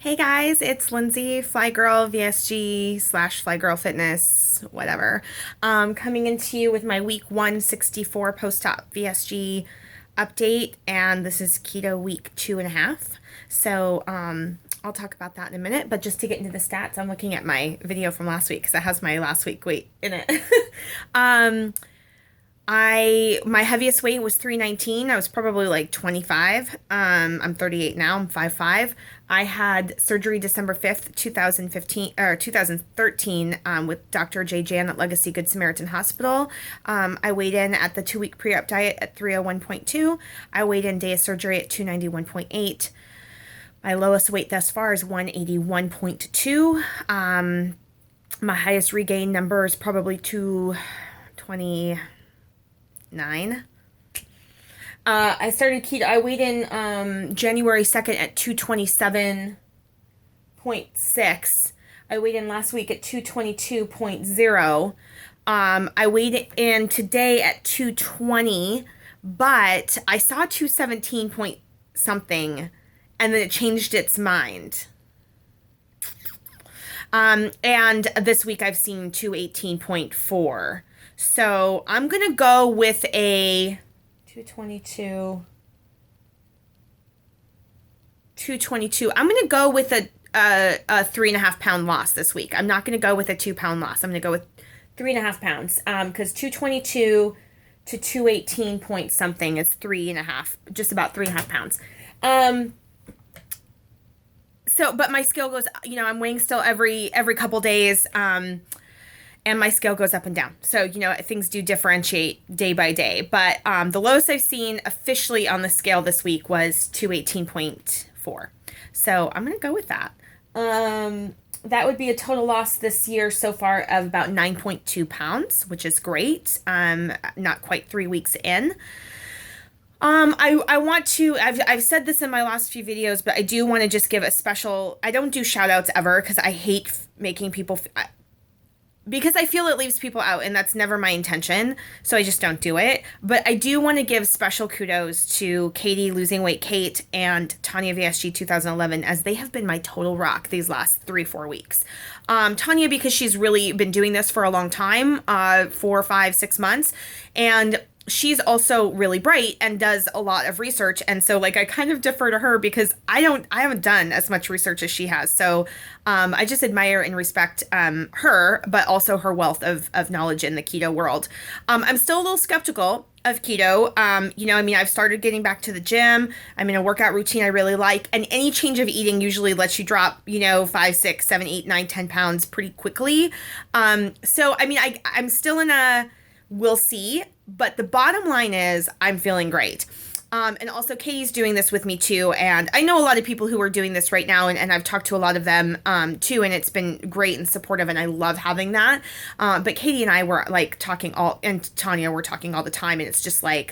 Hey guys, it's Lindsay, Fly Girl VSG slash Fly Girl Fitness, whatever. Coming into you with my week 164 post-op VSG update, and this is keto week 2.5. I'll talk about that in a minute, but just to get into the stats, I'm looking at my video from last week because it has my last week weight in it. um, my heaviest weight was 319. I was probably like 25. I'm 38 now. I'm 5'5". I had surgery December 5th, 2015 or 2013 with Dr. J. Jan at Legacy Good Samaritan Hospital. I weighed in at the 2-week pre-op diet at 301.2. I weighed in day of surgery at 291.8. My lowest weight thus far is 181.2. My highest regain number is probably 229. I started keto. I weighed in January 2nd at 227.6. I weighed in last week at 222.0. I weighed in today at 220, but I saw 217 point something, and then it changed its mind. And this week I've seen 218.4. So I'm going to go with a 222. I'm going to go with a 3.5 pound loss this week. I'm not going to go with a 2 pound loss. I'm going to go with 3.5 pounds. Because 222 to 218 point something is 3.5, just about 3.5 pounds. But my scale goes, I'm weighing still every couple days. And my scale goes up and down. So, things do differentiate day by day. But the lowest I've seen officially on the scale this week was 218.4. So I'm going to go with that. That would be a total loss this year so far of about 9.2 pounds, which is great. Not quite 3 weeks in. I want to, I've said this in my last few videos, but I do want to just give a special, I don't do shout outs ever because I hate making people, because I feel it leaves people out, and that's never my intention, so I just don't do it. But I do want to give special kudos to Katie Losing Weight Kate and Tanya VSG 2011, as they have been my total rock these last 3-4 weeks. Tanya, because she's really been doing this for a long time, 4, 5, 6 months, and she's also really bright and does a lot of research. And so I kind of defer to her because I haven't done as much research as she has. So I just admire and respect her, but also her wealth of knowledge in the keto world. I'm still a little skeptical of keto. I've started getting back to the gym. I'm in a workout routine I really like, and any change of eating usually lets you drop, 5, 6, 7, 8, 9, 10 pounds pretty quickly. I'm still in a, we'll see. But the bottom line is I'm feeling great. And also Katie's doing this with me too. And I know a lot of people who are doing this right now, and I've talked to a lot of them too, and it's been great and supportive, and I love having that. But Katie and I were talking and Tanya were talking all the time, and it's just I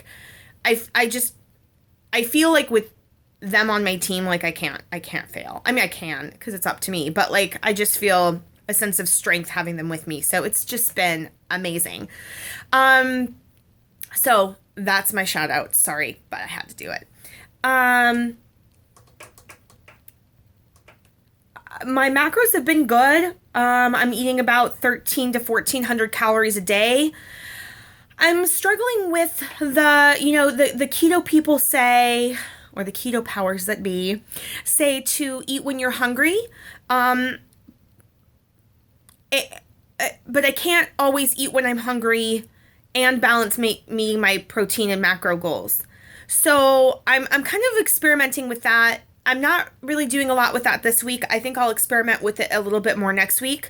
feel like with them on my team, I can't fail. I mean, I can because it's up to me, but I just feel a sense of strength having them with me. So it's just been amazing. So that's my shout out. Sorry, but I had to do it. My macros have been good. I'm eating about 13 to 1400 calories a day. I'm struggling with the keto people say, or the keto powers that be, say to eat when you're hungry. But I can't always eat when I'm hungry and balance meeting my protein and macro goals. So I'm kind of experimenting with that. I'm not really doing a lot with that this week. I think I'll experiment with it a little bit more next week.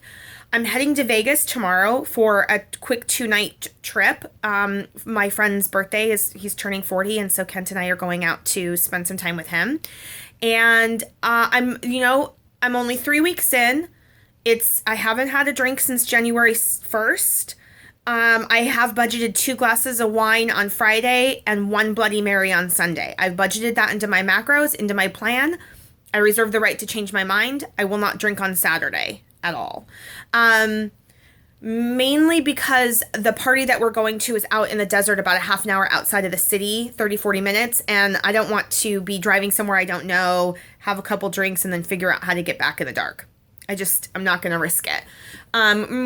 I'm heading to Vegas tomorrow for a quick 2-night trip. My friend's birthday he's turning 40, and so Kent and I are going out to spend some time with him. And I'm only 3 weeks in. I haven't had a drink since January 1st. I have budgeted 2 glasses of wine on Friday and 1 Bloody Mary on Sunday. I've budgeted that into my macros, into my plan. I reserve the right to change my mind. I will not drink on Saturday at all. Mainly because the party that we're going to is out in the desert about a half an hour outside of the city, 30, 40 minutes. And I don't want to be driving somewhere I don't know, have a couple drinks, and then figure out how to get back in the dark. I'm not going to risk it.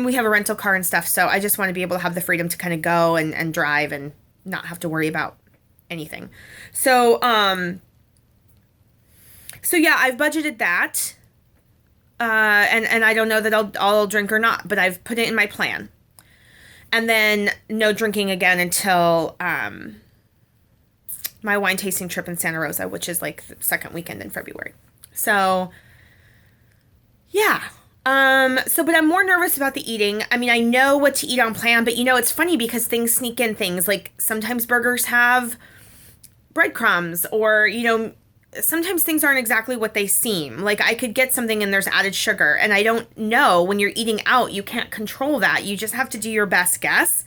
We have a rental car and stuff, so I just want to be able to have the freedom to kind of go and drive and not have to worry about anything. So yeah, I've budgeted that. And I don't know that I'll drink or not, but I've put it in my plan. And then no drinking again until my wine tasting trip in Santa Rosa, which is like the second weekend in February. So yeah. But I'm more nervous about the eating. I mean, I know what to eat on plan, but it's funny because things sneak in things. Like sometimes burgers have breadcrumbs, or, sometimes things aren't exactly what they seem. Like I could get something and there's added sugar, and I don't know. When you're eating out, you can't control that. You just have to do your best guess.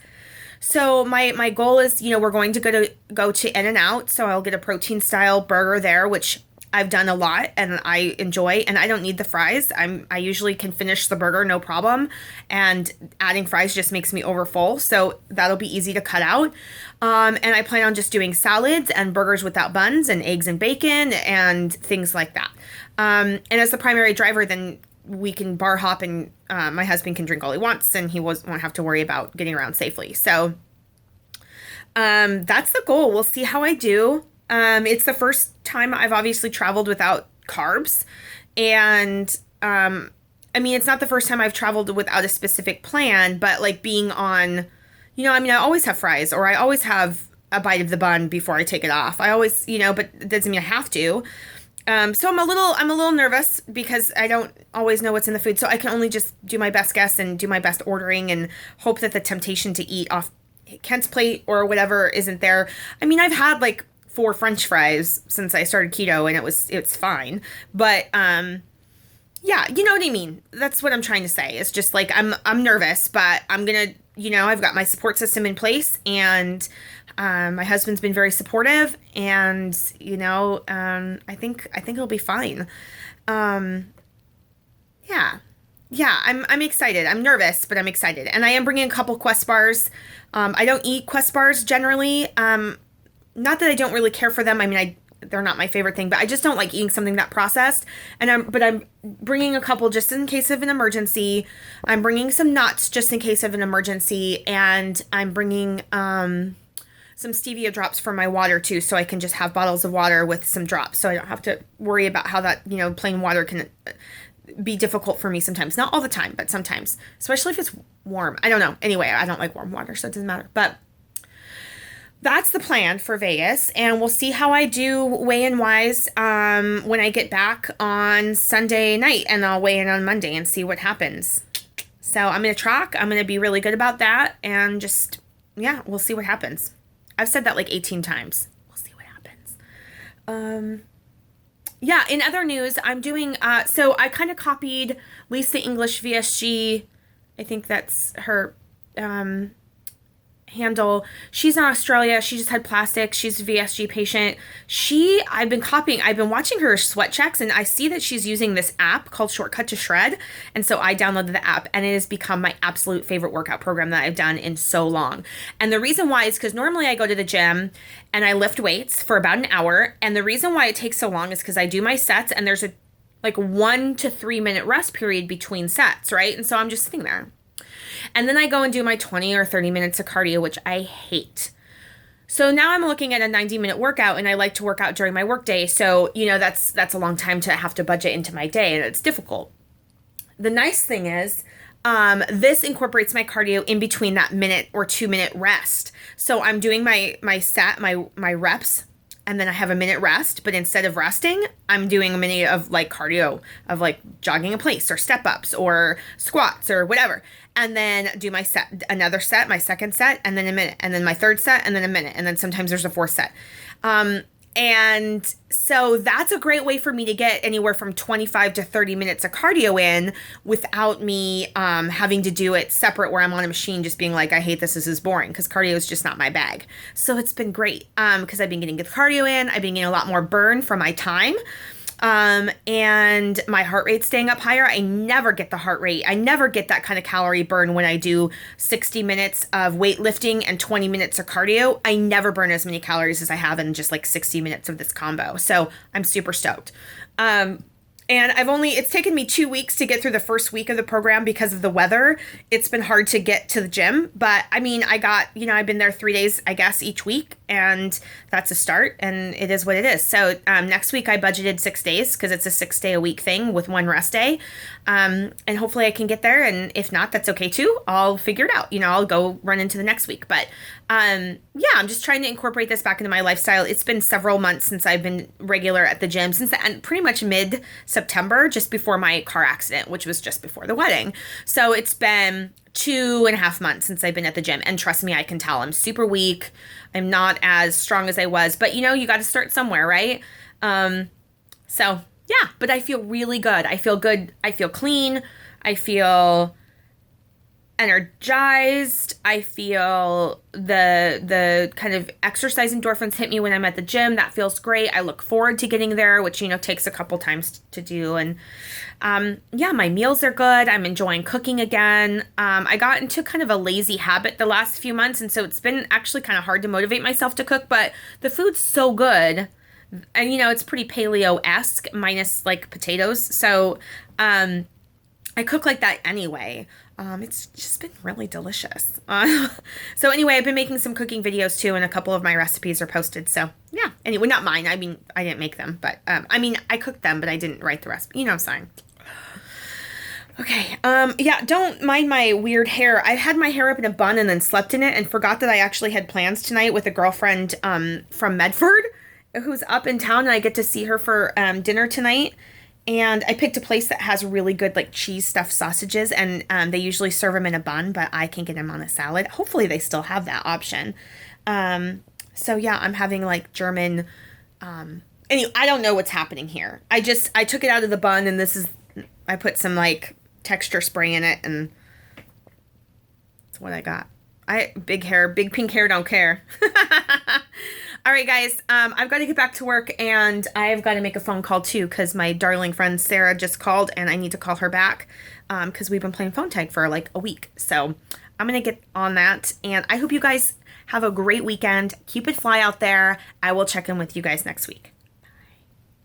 So my goal is, we're going to go to In-N-Out, so I'll get a protein style burger there, which I've done a lot and I enjoy, and I don't need the fries. I usually can finish the burger no problem, and adding fries just makes me over full, so that'll be easy to cut out. And I plan on just doing salads and burgers without buns and eggs and bacon and things like that. And as the primary driver, then we can bar hop, and my husband can drink all he wants, and he won't have to worry about getting around safely. So that's the goal. We'll see how I do. It's the first time I've obviously traveled without carbs, and it's not the first time I've traveled without a specific plan, but like being on, I always have fries, or I always have a bite of the bun before I take it off. I always, but it doesn't mean I have to. So I'm a little nervous because I don't always know what's in the food, so I can only just do my best guess and do my best ordering and hope that the temptation to eat off Kent's plate or whatever isn't there. I mean, I've had like 4 French fries since I started keto, and it's fine. But yeah, you know what I mean. That's what I'm trying to say. It's just like I'm nervous, but I'm gonna, I've got my support system in place, and my husband's been very supportive, and I think it'll be fine. Yeah, I'm excited. I'm nervous, but I'm excited, and I am bringing a couple Quest bars. I don't eat Quest bars generally. Not that I don't really care for them. I mean, they're not my favorite thing, but I just don't like eating something that processed. And I'm bringing a couple just in case of an emergency. I'm bringing some nuts just in case of an emergency, and I'm bringing some stevia drops for my water too, so I can just have bottles of water with some drops, so I don't have to worry about how that plain water can be difficult for me sometimes. Not all the time, but sometimes, especially if it's warm. I don't know. Anyway, I don't like warm water, so it doesn't matter. But that's the plan for Vegas, and we'll see how I do weigh-in wise when I get back on Sunday night, and I'll weigh in on Monday and see what happens. So I'm going to track. I'm going to be really good about that, and just, yeah, we'll see what happens. I've said that like 18 times. We'll see what happens. Yeah, in other news, I'm doing, so I kind of copied Lisa English VSG. I think that's her handle. She's in Australia. She just had plastic. She's a VSG patient. I've been watching her sweat checks, and I see that she's using this app called Shortcut to Shred. And so I downloaded the app, and it has become my absolute favorite workout program that I've done in so long. And the reason why is because normally I go to the gym and I lift weights for about an hour. And the reason why it takes so long is because I do my sets, and there's a 1 to 3 minute rest period between sets, right? And so I'm just sitting there. And then I go and do my 20 or 30 minutes of cardio, which I hate. So now I'm looking at a 90-minute workout, and I like to work out during my workday. So, that's a long time to have to budget into my day, and it's difficult. The nice thing is, this incorporates my cardio in between that minute or 2 minute rest. So I'm doing my reps, and then I have a minute rest, but instead of resting, I'm doing a minute of cardio of jogging in place or step ups or squats or whatever. And then do my another set, my second set, and then a minute, and then my third set, and then a minute. And then sometimes there's a fourth set. And so that's a great way for me to get anywhere from 25 to 30 minutes of cardio in without me having to do it separate where I'm on a machine just being like, I hate this is boring, because cardio is just not my bag. So it's been great because I've been getting good cardio in. I've been getting a lot more burn from my time. And my heart rate's staying up higher. I never get the heart rate. I never get that kind of calorie burn when I do 60 minutes of weightlifting and 20 minutes of cardio. I never burn as many calories as I have in just 60 minutes of this combo. So I'm super stoked. And it's taken me 2 weeks to get through the first week of the program because of the weather. It's been hard to get to the gym, but I mean, I've been there 3 days, I guess, each week, and that's a start, and it is what it is. So next week I budgeted 6 days because it's a 6 day a week thing with one rest day. And hopefully I can get there. And if not, that's okay too. I'll figure it out. I'll go run into the next week. But yeah, I'm just trying to incorporate this back into my lifestyle. It's been several months since I've been regular at the gym, and pretty much mid-September, just before my car accident, which was just before the wedding. So it's been 2.5 months since I've been at the gym. And trust me, I can tell I'm super weak. I'm not as strong as I was. But you got to start somewhere, right? So yeah, but I feel really good. I feel good. I feel clean. I feel energized. I feel the kind of exercise endorphins hit me when I'm at the gym. That feels great. I look forward to getting there, which takes a couple times to do. And yeah, my meals are good. I'm enjoying cooking again. I got into kind of a lazy habit the last few months, and so it's been actually kind of hard to motivate myself to cook, but the food's so good. And it's pretty paleo-esque, minus like potatoes. So I cook like that anyway. It's just been really delicious. So anyway, I've been making some cooking videos too, and a couple of my recipes are posted. So yeah, anyway, not mine. I mean, I didn't make them, but I cooked them, but I didn't write the recipe. You know what I'm saying? Okay. Yeah, don't mind my weird hair. I had my hair up in a bun and then slept in it and forgot that I actually had plans tonight with a girlfriend from Medford who's up in town, and I get to see her for dinner tonight. And I picked a place that has really good like cheese stuffed sausages, and they usually serve them in a bun, but I can get them on a salad. Hopefully they still have that option. So yeah, I'm having like German. Anyway, I don't know what's happening here. I took it out of the bun, and I put some like texture spray in it, and that's what I got. Big hair, big pink hair, don't care. All right, guys, I've got to get back to work, and I've got to make a phone call too, because my darling friend Sarah just called, and I need to call her back because we've been playing phone tag for like a week. So I'm going to get on that, and I hope you guys have a great weekend. Keep it fly out there. I will check in with you guys next week.